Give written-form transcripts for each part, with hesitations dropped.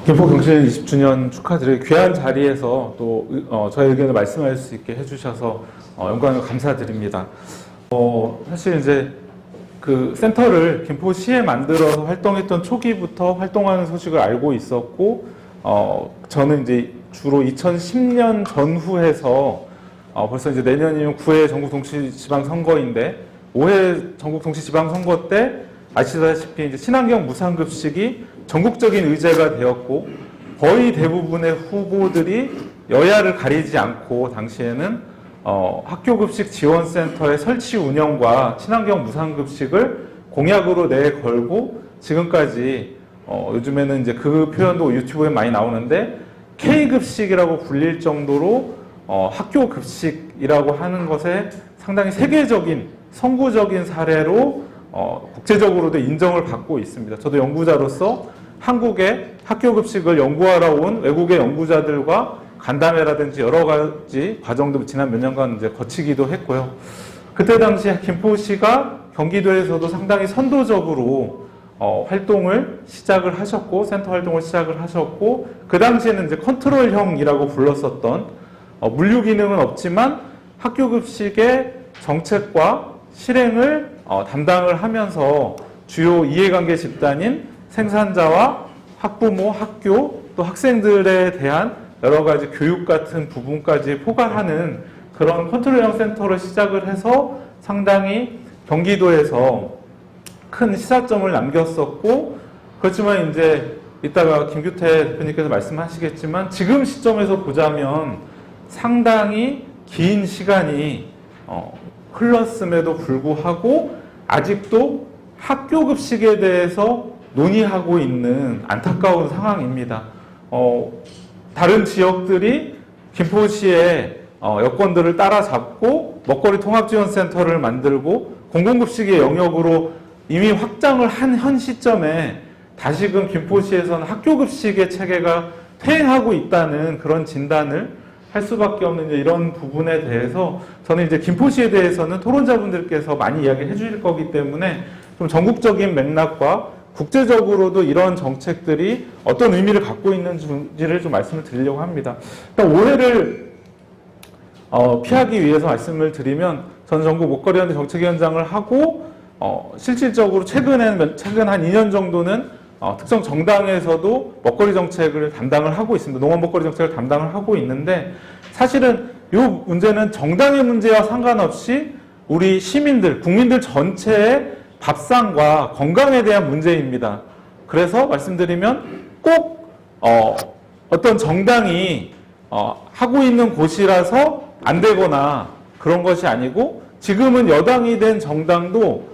김포경신 20주년 축하드리고 귀한 자리에서 또 저의 의견을 말씀할 수 있게 해주셔서 영광을 감사드립니다. 사실 이제 그 센터를 김포시에 만들어서 활동했던 초기부터 활동하는 소식을 알고 있었고, 저는 이제 주로 2010년 전후해서 벌써 이제 내년이면 9회 전국동시지방선거인데 5회 전국동시지방선거 때 아시다시피 이제 친환경 무상급식이 전국적인 의제가 되었고, 거의 대부분의 후보들이 여야를 가리지 않고 당시에는 학교급식 지원센터의 설치 운영과 친환경 무상급식을 공약으로 내걸고, 지금까지 요즘에는 이제 그 표현도 유튜브에 많이 나오는데 K급식이라고 불릴 정도로 학교급식이라고 하는 것에 상당히 세계적인 선구적인 사례로 국제적으로도 인정을 받고 있습니다. 저도 연구자로서 한국의 학교급식을 연구하러 온 외국의 연구자들과 간담회라든지 여러 가지 과정도 지난 몇 년간 이제 거치기도 했고요. 그때 당시 김포시가 경기도에서도 상당히 선도적으로 활동을 시작을 하셨고, 센터 활동을 시작을 하셨고, 그 당시에는 이제 컨트롤형이라고 불렀었던 물류 기능은 없지만 학교급식의 정책과 실행을 담당을 하면서 주요 이해관계 집단인 생산자와 학부모, 학교, 또 학생들에 대한 여러 가지 교육 같은 부분까지 포괄하는 그런 컨트롤형 센터를 시작을 해서 상당히 경기도에서 큰 시사점을 남겼었고, 그렇지만 이제 이따가 김규태 대표님께서 말씀하시겠지만 지금 시점에서 보자면 상당히 긴 시간이 흘렀음에도 불구하고 아직도 학교급식에 대해서 논의하고 있는 안타까운 상황입니다. 다른 지역들이 김포시의 여건들을 따라잡고 먹거리 통합지원센터를 만들고 공공급식의 영역으로 이미 확장을 한 현 시점에 다시금 김포시에서는 학교급식의 체계가 퇴행하고 있다는 그런 진단을 할 수밖에 없는 이런 부분에 대해서 저는 이제 김포시에 대해서는 토론자분들께서 많이 이야기를 해주실 거기 때문에 좀 전국적인 맥락과 국제적으로도 이런 정책들이 어떤 의미를 갖고 있는지를 좀 말씀을 드리려고 합니다. 일단 오해를 피하기 위해서 말씀을 드리면, 저는 전국 먹거리연대 정책위원장을 하고 실질적으로 최근 한 2년 정도는 특정 정당에서도 먹거리 정책을 담당을 하고 있습니다. 농업 먹거리 정책을 담당을 하고 있는데, 사실은 이 문제는 정당의 문제와 상관없이 우리 시민들, 국민들 전체의 밥상과 건강에 대한 문제입니다. 그래서 말씀드리면 꼭 어떤 정당이 하고 있는 곳이라서 안 되거나 그런 것이 아니고, 지금은 여당이 된 정당도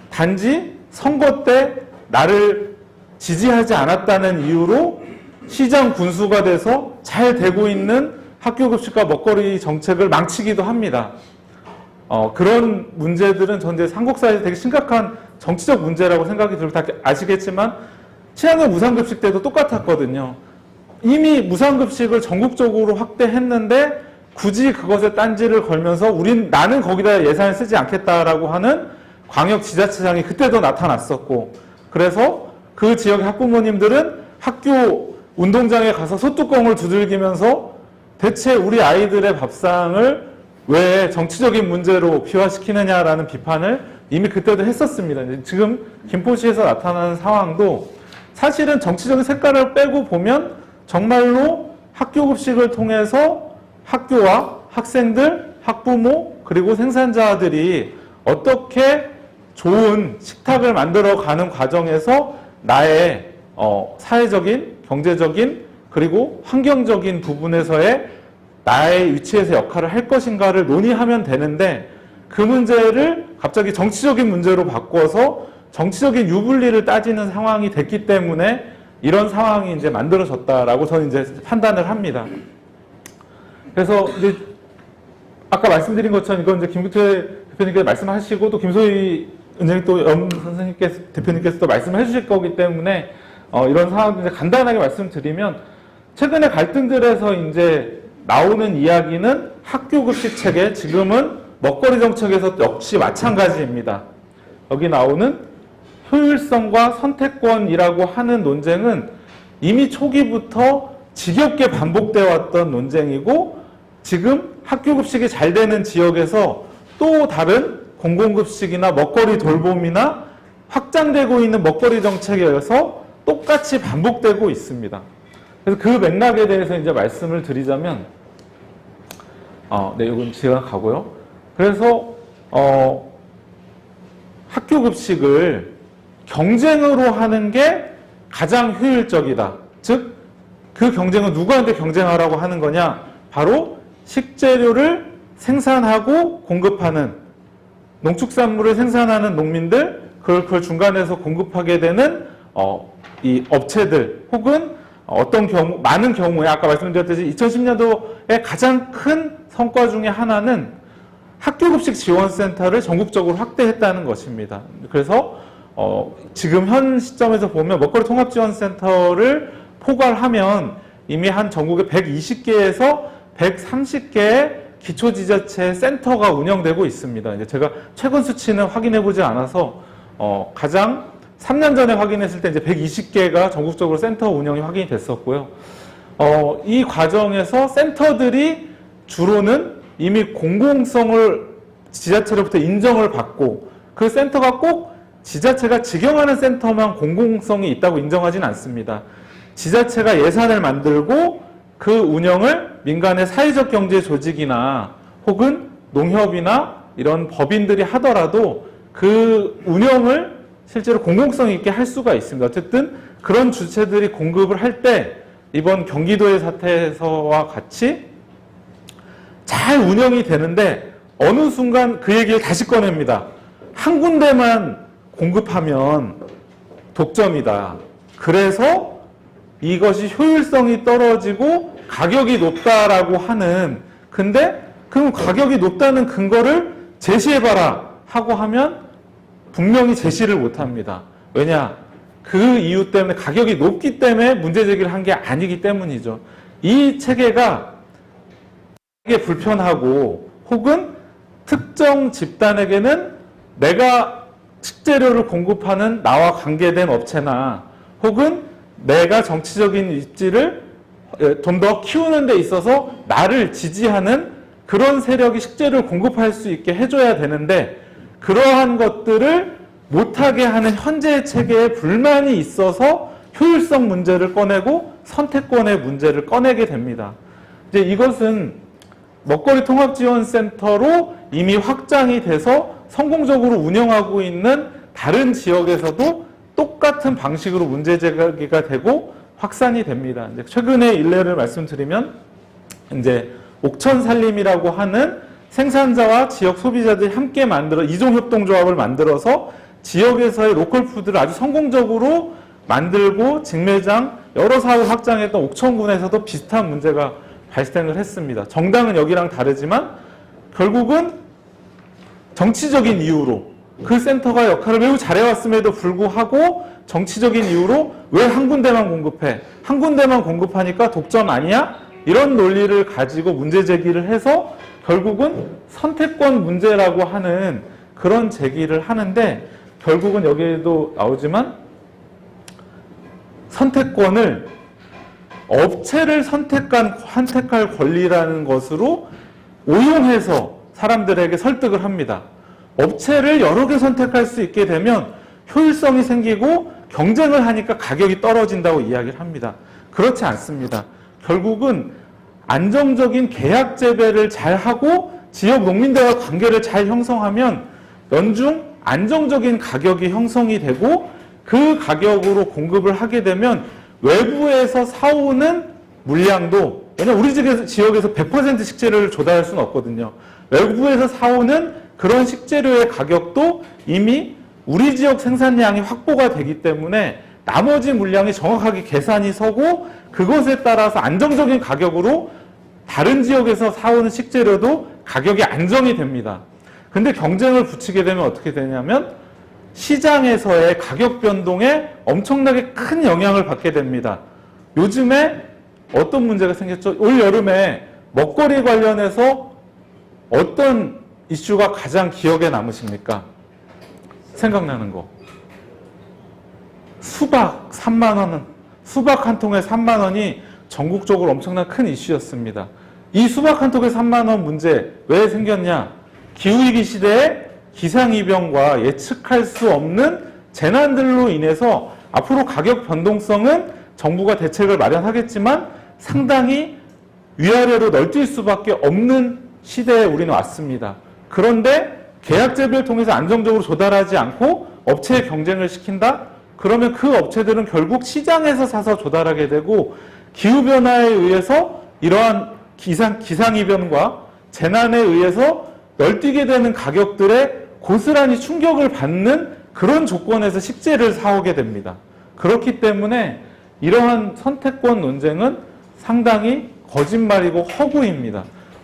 단지 선거 때 나를 지지하지 않았다는 이유로 시장 군수가 돼서 잘 되고 있는 학교급식과 먹거리 정책을 망치기도 합니다. 그런 문제들은 전 이제 삼국사에서 되게 심각한 정치적 문제라고 생각이 들고, 다 아시겠지만 친환경 무상급식 때도 똑같았거든요. 이미 무상급식을 전국적으로 확대했는데 굳이 그것에 딴지를 걸면서 나는 거기다 예산을 쓰지 않겠다라고 하는 광역 지자체장이 그때도 나타났었고, 그래서 그 지역의 학부모님들은 학교 운동장에 가서 소뚜껑을 두들기면서 대체 우리 아이들의 밥상을 왜 정치적인 문제로 비화시키느냐라는 비판을 이미 그때도 했었습니다. 지금 김포시에서 나타나는 상황도 사실은 정치적인 색깔을 빼고 보면 정말로 학교급식을 통해서 학교와 학생들, 학부모, 그리고 생산자들이 어떻게 좋은 식탁을 만들어가는 과정에서 나의 사회적인, 경제적인, 그리고 환경적인 부분에서의 나의 위치에서 역할을 할 것인가를 논의하면 되는데, 그 문제를 갑자기 정치적인 문제로 바꿔서 정치적인 유불리를 따지는 상황이 됐기 때문에 이런 상황이 이제 만들어졌다라고 저는 이제 판단을 합니다. 그래서 이제 아까 말씀드린 것처럼 이건 이제 김규태 대표님께서 말씀하시고 또 김소희 은행이 또 대표님께서 또 말씀해 주실 거기 때문에 이런 상황을 이제 간단하게 말씀드리면, 최근에 갈등들에서 이제 나오는 이야기는 학교급식 체계, 지금은 먹거리 정책에서 역시 마찬가지입니다. 여기 나오는 효율성과 선택권이라고 하는 논쟁은 이미 초기부터 지겹게 반복되어 왔던 논쟁이고 지금 학교급식이 잘 되는 지역에서 또 다른 공공급식이나 먹거리 돌봄이나 확장되고 있는 먹거리 정책에서 똑같이 반복되고 있습니다. 그래서 그 맥락에 대해서 이제 말씀을 드리자면, 네, 이건 제가 가고요. 그래서, 학교급식을 경쟁으로 하는 게 가장 효율적이다. 즉, 그 경쟁은 누구한테 경쟁하라고 하는 거냐? 바로 식재료를 생산하고 공급하는, 농축산물을 생산하는 농민들, 그걸 중간에서 공급하게 되는 이 업체들, 혹은 어떤 경우, 많은 경우에 아까 말씀드렸듯이 2010년도에 가장 큰 성과 중에 하나는 학교급식 지원센터를 전국적으로 확대했다는 것입니다. 그래서 지금 현 시점에서 보면 먹거리 통합지원센터를 포괄하면 이미 한 전국에 120개에서 130개의 기초지자체 센터가 운영되고 있습니다. 이제 제가 최근 수치는 확인해보지 않아서 가장 3년 전에 확인했을 때 이제 120개가 전국적으로 센터 운영이 확인이 됐었고요. 이 과정에서 센터들이 주로는 이미 공공성을 지자체로부터 인정을 받고 그 센터가 꼭 지자체가 직영하는 센터만 공공성이 있다고 인정하진 않습니다. 지자체가 예산을 만들고 그 운영을 민간의 사회적 경제 조직이나 혹은 농협이나 이런 법인들이 하더라도 그 운영을 실제로 공공성 있게 할 수가 있습니다. 어쨌든 그런 주체들이 공급을 할 때 이번 경기도의 사태에서와 같이 잘 운영이 되는데 어느 순간 그 얘기를 다시 꺼냅니다. 한 군데만 공급하면 독점이다. 그래서 이것이 효율성이 떨어지고 가격이 높다라고 하는, 근데 그럼 가격이 높다는 근거를 제시해봐라 하고 하면 분명히 제시를 못합니다. 왜냐? 그 이유 때문에 가격이 높기 때문에 문제 제기를 한 게 아니기 때문이죠. 이 체계가 불편하고 혹은 특정 집단에게는 내가 식재료를 공급하는 나와 관계된 업체나 혹은 내가 정치적인 입지를 좀 더 키우는 데 있어서 나를 지지하는 그런 세력이 식재료를 공급할 수 있게 해줘야 되는데 그러한 것들을 못하게 하는 현재의 체계에 불만이 있어서 효율성 문제를 꺼내고 선택권의 문제를 꺼내게 됩니다. 이제 이것은 먹거리 통합지원센터로 이미 확장이 돼서 성공적으로 운영하고 있는 다른 지역에서도 똑같은 방식으로 문제 제기가 되고 확산이 됩니다. 이제 최근의 일례를 말씀드리면 이제 옥천살림이라고 하는 생산자와 지역 소비자들이 함께 만들어 이종협동조합을 만들어서 지역에서의 로컬푸드를 아주 성공적으로 만들고 직매장 여러 사업을 확장했던 옥천군에서도 비슷한 문제가 발생을 했습니다. 정당은 여기랑 다르지만 결국은 정치적인 이유로 그 센터가 역할을 매우 잘해왔음에도 불구하고 정치적인 이유로 왜 한 군데만 공급해? 한 군데만 공급하니까 독점 아니야? 이런 논리를 가지고 문제 제기를 해서 결국은 선택권 문제라고 하는 그런 제기를 하는데 결국은 여기에도 나오지만 선택권을 업체를 선택할 권리라는 것으로 오용해서 사람들에게 설득을 합니다. 업체를 여러 개 선택할 수 있게 되면 효율성이 생기고 경쟁을 하니까 가격이 떨어진다고 이야기를 합니다. 그렇지 않습니다. 결국은 안정적인 계약 재배를 잘 하고 지역 농민들과 관계를 잘 형성하면 연중 안정적인 가격이 형성이 되고 그 가격으로 공급을 하게 되면 외부에서 사오는 물량도, 왜냐면 우리 지역에서 100% 식재료를 조달할 수는 없거든요. 외부에서 사오는 그런 식재료의 가격도 이미 우리 지역 생산량이 확보가 되기 때문에 나머지 물량이 정확하게 계산이 서고 그것에 따라서 안정적인 가격으로 다른 지역에서 사오는 식재료도 가격이 안정이 됩니다. 근데 경쟁을 붙이게 되면 어떻게 되냐면 시장에서의 가격 변동에 엄청나게 큰 영향을 받게 됩니다. 요즘에 어떤 문제가 생겼죠? 올 여름에 먹거리 관련해서 어떤 이슈가 가장 기억에 남으십니까? 생각나는 거. 수박 3만 원, 수박 한 통에 3만 원이 전국적으로 엄청난 큰 이슈였습니다. 이 수박 한 통에 3만 원 문제 왜 생겼냐? 기후위기 시대에 기상이변과 예측할 수 없는 재난들로 인해서 앞으로 가격 변동성은 정부가 대책을 마련하겠지만 상당히 위아래로 널뛸 수밖에 없는 시대에 우리는 왔습니다. 그런데 계약 재배를 통해서 안정적으로 조달하지 않고 업체의 경쟁을 시킨다? 그러면 그 업체들은 결국 시장에서 사서 조달하게 되고 기후변화에 의해서 이러한 기상이변과 재난에 의해서 널뛰게 되는 가격들에 고스란히 충격을 받는 그런 조건에서 식재를 사오게 됩니다. 그렇기 때문에 이러한 선택권 논쟁은 상당히 거짓말이고 허구입니다.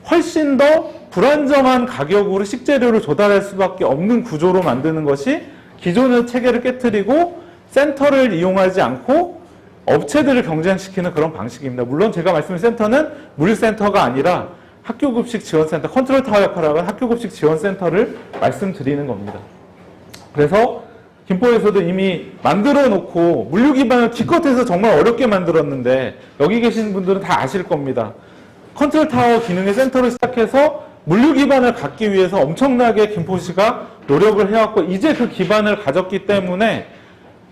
훨씬 더 불안정한 가격으로 식재료를 조달할 수밖에 없는 구조로 만드는 것이 기존의 체계를 깨트리고 센터를 이용하지 않고 업체들을 경쟁시키는 그런 방식입니다. 물론 제가 말씀드린 센터는 물류센터가 아니라 학교급식 지원센터, 컨트롤 타워 역할을 하는 학교급식 지원센터를 말씀드리는 겁니다. 그래서 김포에서도 이미 만들어 놓고 물류 기반을 기껏해서 정말 어렵게 만들었는데 여기 계신 분들은 다 아실 겁니다. 컨트롤 타워 기능의 센터를 시작해서 물류 기반을 갖기 위해서 엄청나게 김포시가 노력을 해왔고 이제 그 기반을 가졌기 때문에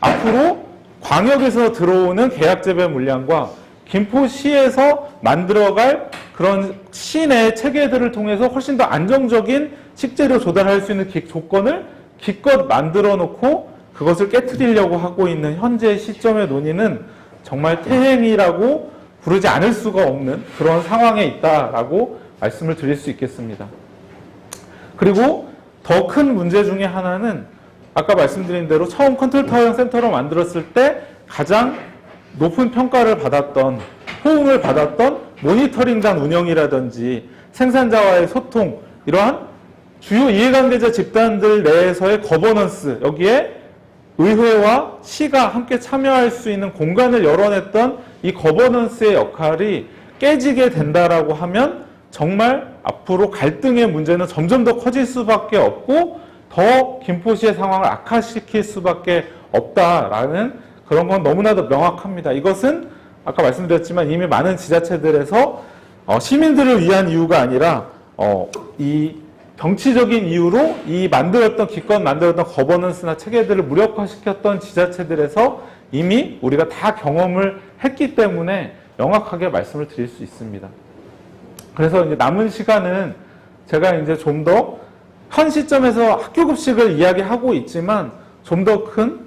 앞으로 광역에서 들어오는 계약 재배 물량과 김포시에서 만들어갈 그런 시내 체계들을 통해서 훨씬 더 안정적인 식재료 조달할 수 있는 조건을 기껏 만들어 놓고 그것을 깨트리려고 하고 있는 현재 시점의 논의는 정말 태행이라고 부르지 않을 수가 없는 그런 상황에 있다라고 말씀을 드릴 수 있겠습니다. 그리고 더 큰 문제 중에 하나는 아까 말씀드린 대로 처음 컨트롤 타워형 센터로 만들었을 때 가장 높은 평가를 받았던, 호응을 받았던 모니터링단 운영이라든지 생산자와의 소통, 이러한 주요 이해관계자 집단들 내에서의 거버넌스, 여기에 의회와 시가 함께 참여할 수 있는 공간을 열어냈던 이 거버넌스의 역할이 깨지게 된다라고 하면 정말 앞으로 갈등의 문제는 점점 더 커질 수밖에 없고 더 김포시의 상황을 악화시킬 수밖에 없다라는 그런 건 너무나도 명확합니다. 이것은 아까 말씀드렸지만 이미 많은 지자체들에서 시민들을 위한 이유가 아니라 이 정치적인 이유로 이 기껏 만들었던 거버넌스나 체계들을 무력화시켰던 지자체들에서 이미 우리가 다 경험을 했기 때문에 명확하게 말씀을 드릴 수 있습니다. 그래서 이제 남은 시간은 제가 이제 좀 더 현 시점에서 학교급식을 이야기하고 있지만 좀 더 큰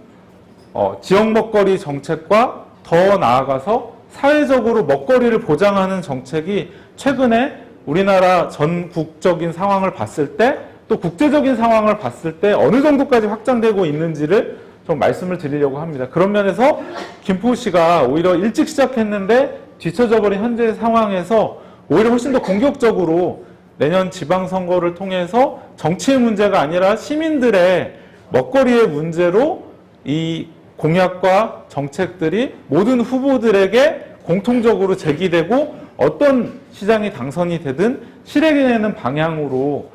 지역 먹거리 정책과 더 나아가서 사회적으로 먹거리를 보장하는 정책이 최근에 우리나라 전국적인 상황을 봤을 때 또 국제적인 상황을 봤을 때 어느 정도까지 확장되고 있는지를 좀 말씀을 드리려고 합니다. 그런 면에서 김포시가 오히려 일찍 시작했는데 뒤처져 버린 현재 상황에서 오히려 훨씬 더 공격적으로 내년 지방선거를 통해서 정치의 문제가 아니라 시민들의 먹거리의 문제로 이 공약과 정책들이 모든 후보들에게 공통적으로 제기되고 어떤 시장이 당선이 되든 실행해내는 방향으로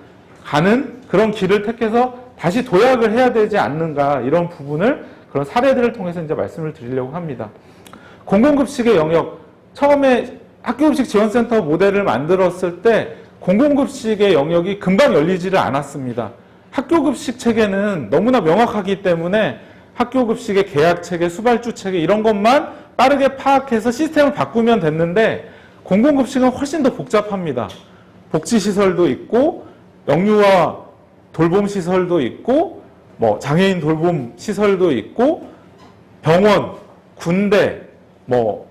가는 그런 길을 택해서 다시 도약을 해야 되지 않는가, 이런 부분을 그런 사례들을 통해서 이제 말씀을 드리려고 합니다. 공공급식의 영역, 처음에 학교급식 지원센터 모델을 만들었을 때 공공급식의 영역이 금방 열리지를 않았습니다. 학교급식 체계는 너무나 명확하기 때문에 학교급식의 계약체계, 수발주체계 이런 것만 빠르게 파악해서 시스템을 바꾸면 됐는데 공공급식은 훨씬 더 복잡합니다. 복지시설도 있고 영유아 돌봄시설도 있고 뭐 장애인 돌봄시설도 있고 병원, 군대 뭐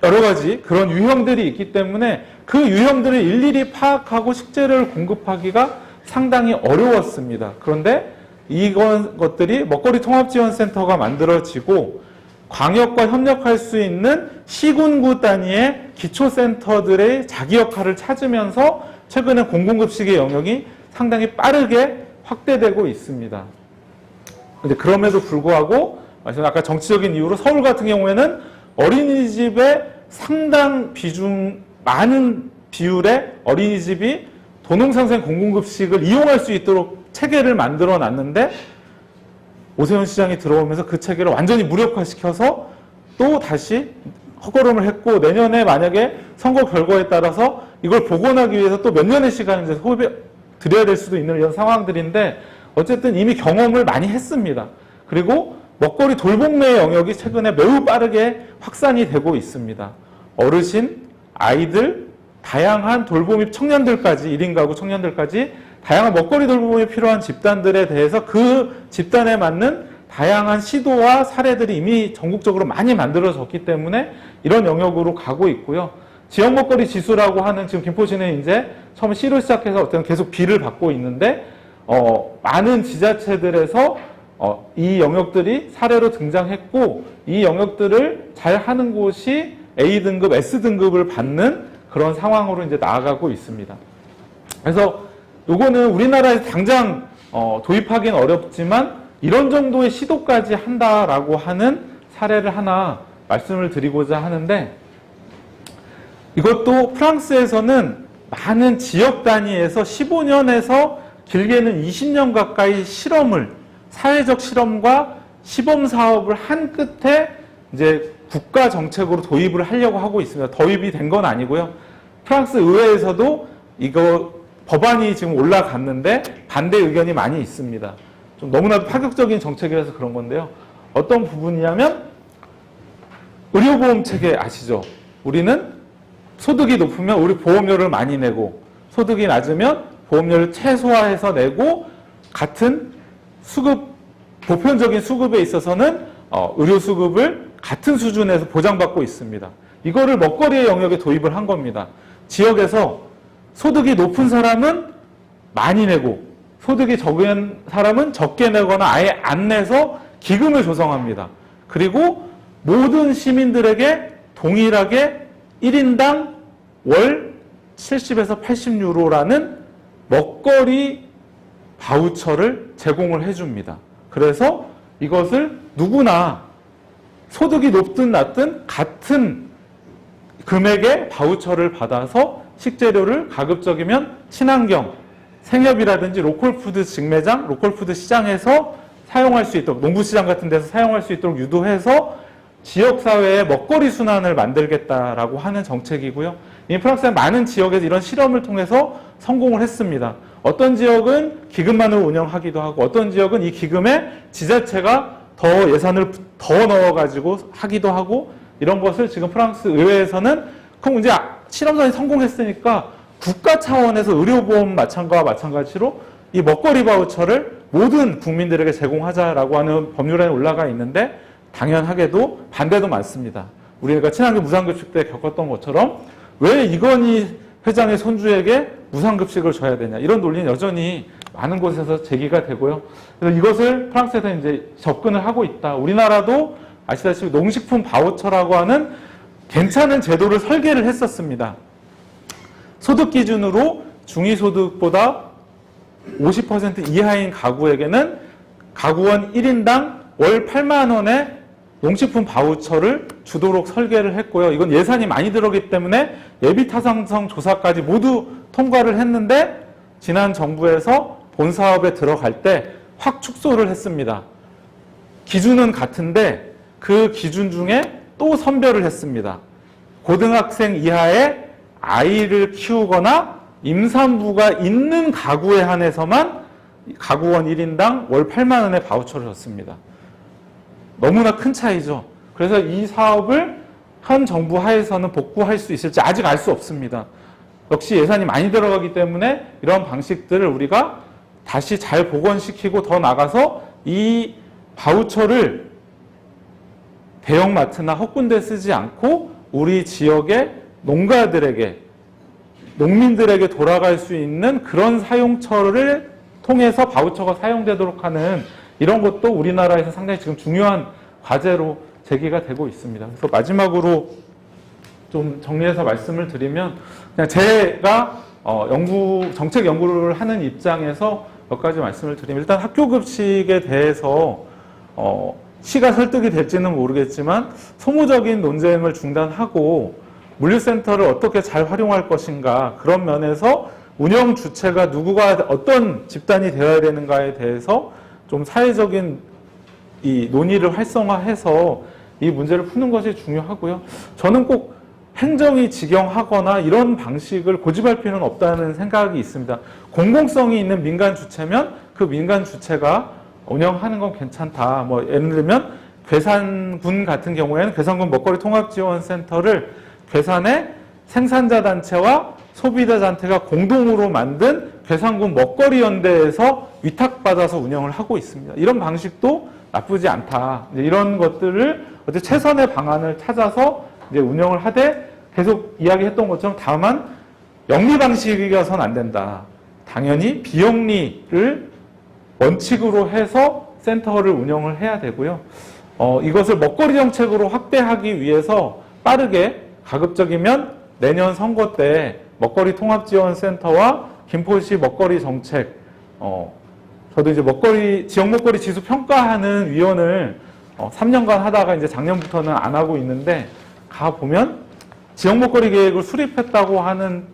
여러 가지 그런 유형들이 있기 때문에 그 유형들을 일일이 파악하고 식재료를 공급하기가 상당히 어려웠습니다. 그런데 이런 것들이 먹거리 통합지원센터가 만들어지고 광역과 협력할 수 있는 시군구 단위의 기초센터들의 자기 역할을 찾으면서 최근에 공공급식의 영역이 상당히 빠르게 확대되고 있습니다. 근데 그럼에도 불구하고 아까 정치적인 이유로 서울 같은 경우에는 어린이집의 상당 많은 비율의 어린이집이 도농상생 공공급식을 이용할 수 있도록 체계를 만들어 놨는데 오세훈 시장이 들어오면서 그 체계를 완전히 무력화시켜서 또 다시 헛걸음을 했고 내년에 만약에 선거 결과에 따라서 이걸 복원하기 위해서 또 몇 년의 시간을 이제 소비 들여야 될 수도 있는 이런 상황들인데 어쨌든 이미 경험을 많이 했습니다. 그리고 먹거리 돌봄의 영역이 최근에 매우 빠르게 확산이 되고 있습니다. 어르신, 아이들, 다양한 돌봄이 청년들까지 1인 가구 청년들까지 다양한 먹거리 돌봄이 필요한 집단들에 대해서 그 집단에 맞는 다양한 시도와 사례들이 이미 전국적으로 많이 만들어졌기 때문에 이런 영역으로 가고 있고요. 지역 먹거리 지수라고 하는 지금 김포시는 이제 처음 C로 시작해서 어떤 계속 B를 받고 있는데 많은 지자체들에서 이 영역들이 사례로 등장했고 이 영역들을 잘 하는 곳이 A등급, S등급을 받는 그런 상황으로 이제 나아가고 있습니다. 그래서 요거는 우리나라에서 당장 도입하기는 어렵지만 이런 정도의 시도까지 한다라고 하는 사례를 하나 말씀을 드리고자 하는데 이것도 프랑스에서는 많은 지역 단위에서 15년에서 길게는 20년 가까이 사회적 실험과 시범 사업을 한 끝에 이제 국가 정책으로 도입을 하려고 하고 있습니다. 도입이 된 건 아니고요. 프랑스 의회에서도 이거 법안이 지금 올라갔는데 반대 의견이 많이 있습니다. 좀 너무나도 파격적인 정책이라서 그런 건데요. 어떤 부분이냐면 의료보험 체계 아시죠? 우리는 소득이 높으면 우리 보험료를 많이 내고 소득이 낮으면 보험료를 최소화해서 내고 같은 수급, 보편적인 수급에 있어서는 의료 수급을 같은 수준에서 보장받고 있습니다. 이거를 먹거리의 영역에 도입을 한 겁니다. 지역에서 소득이 높은 사람은 많이 내고 소득이 적은 사람은 적게 내거나 아예 안 내서 기금을 조성합니다. 그리고 모든 시민들에게 동일하게 1인당 월 70에서 80유로라는 먹거리 바우처를 제공을 해줍니다. 그래서 이것을 누구나 소득이 높든 낮든 같은 금액의 바우처를 받아서 식재료를 가급적이면 친환경, 생협이라든지 로컬푸드 직매장, 로컬푸드 시장에서 사용할 수 있도록, 농부시장 같은 데서 사용할 수 있도록 유도해서 지역사회의 먹거리 순환을 만들겠다라고 하는 정책이고요. 이 프랑스의 많은 지역에서 이런 실험을 통해서 성공을 했습니다. 어떤 지역은 기금만으로 운영하기도 하고 어떤 지역은 이 기금에 지자체가 더 예산을 더 넣어가지고 하기도 하고 이런 것을 지금 프랑스 의회에서는 그럼 이제 실험선이 성공했으니까 국가 차원에서 의료보험 마찬가지로 이 먹거리 바우처를 모든 국민들에게 제공하자라고 하는 법률안이 올라가 있는데 당연하게도 반대도 많습니다. 우리가 친환경 무상급식 때 겪었던 것처럼 왜 이건희 회장의 손주에게 무상급식을 줘야 되냐 이런 논리는 여전히 많은 곳에서 제기가 되고요. 그래서 이것을 프랑스에서 이제 접근을 하고 있다. 우리나라도 아시다시피 농식품 바우처라고 하는 괜찮은 제도를 설계를 했었습니다. 소득 기준으로 중위소득보다 50% 이하인 가구에게는 가구원 1인당 월 8만 원의 농식품 바우처를 주도록 설계를 했고요. 이건 예산이 많이 들어가기 때문에 예비타당성 조사까지 모두 통과를 했는데 지난 정부에서 본사업에 들어갈 때 확 축소를 했습니다. 기준은 같은데 그 기준 중에 또 선별을 했습니다. 고등학생 이하의 아이를 키우거나 임산부가 있는 가구에 한해서만 가구원 1인당 월 8만 원의 바우처를 줬습니다. 너무나 큰 차이죠. 그래서 이 사업을 현 정부 하에서는 복구할 수 있을지 아직 알 수 없습니다. 역시 예산이 많이 들어가기 때문에 이런 방식들을 우리가 다시 잘 복원시키고 더 나가서 이 바우처를 대형마트나 헛군데 쓰지 않고 우리 지역의 농가들에게, 농민들에게 돌아갈 수 있는 그런 사용처를 통해서 바우처가 사용되도록 하는 이런 것도 우리나라에서 상당히 지금 중요한 과제로 제기가 되고 있습니다. 그래서 마지막으로 좀 정리해서 말씀을 드리면 그냥 제가 정책 연구를 하는 입장에서 몇 가지 말씀을 드리면 일단 학교급식에 대해서 시가 설득이 될지는 모르겠지만 소모적인 논쟁을 중단하고 물류센터를 어떻게 잘 활용할 것인가 그런 면에서 운영 주체가 누구가 어떤 집단이 되어야 되는가에 대해서 좀 사회적인 이 논의를 활성화해서 이 문제를 푸는 것이 중요하고요. 저는 꼭 행정이 직영하거나 이런 방식을 고집할 필요는 없다는 생각이 있습니다. 공공성이 있는 민간 주체면 그 민간 주체가 운영하는 건 괜찮다. 뭐 예를 들면 괴산군 같은 경우에는 괴산군 먹거리 통합지원센터를 괴산의 생산자 단체와 소비자 단체가 공동으로 만든 괴산군 먹거리 연대에서 위탁받아서 운영을 하고 있습니다. 이런 방식도 나쁘지 않다. 이런 것들을 어제 최선의 방안을 찾아서 이제 운영을 하되 계속 이야기했던 것처럼 다만 영리 방식이어서는 안 된다. 당연히 비영리를 원칙으로 해서 센터를 운영을 해야 되고요. 이것을 먹거리 정책으로 확대하기 위해서 빠르게 가급적이면 내년 선거 때 먹거리 통합지원센터와 김포시 먹거리 정책, 저도 이제 지역 먹거리 지수 평가하는 위원을 3년간 하다가 이제 작년부터는 안 하고 있는데 가보면 지역 먹거리 계획을 수립했다고 하는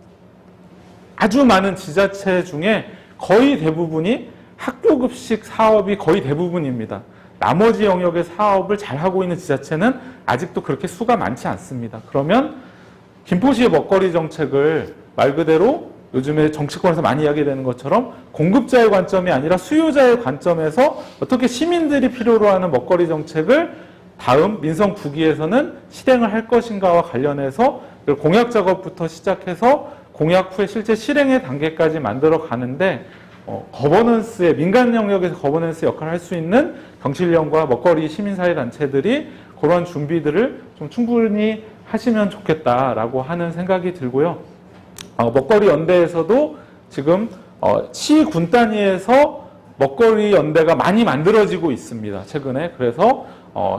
아주 많은 지자체 중에 거의 대부분이 학교급식 사업이 거의 대부분입니다. 나머지 영역의 사업을 잘하고 있는 지자체는 아직도 그렇게 수가 많지 않습니다. 그러면 김포시의 먹거리 정책을 말 그대로 요즘에 정치권에서 많이 이야기되는 것처럼 공급자의 관점이 아니라 수요자의 관점에서 어떻게 시민들이 필요로 하는 먹거리 정책을 다음 민선 부기에서는 실행을 할 것인가와 관련해서 공약 작업부터 시작해서 공약 후에 실제 실행의 단계까지 만들어 가는데 거버넌스의 민간 영역에서 거버넌스 역할을 할 수 있는 경실련과 먹거리 시민사회 단체들이 그런 준비들을 좀 충분히 하시면 좋겠다라고 하는 생각이 들고요. 먹거리 연대에서도 지금 시군 단위에서 먹거리 연대가 많이 만들어지고 있습니다. 최근에. 그래서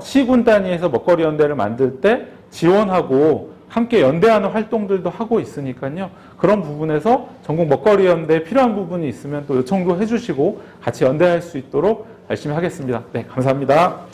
시군 단위에서 먹거리 연대를 만들 때 지원하고 함께 연대하는 활동들도 하고 있으니까요. 그런 부분에서 전국 먹거리 연대에 필요한 부분이 있으면 또 요청도 해주시고 같이 연대할 수 있도록 열심히 하겠습니다. 네, 감사합니다.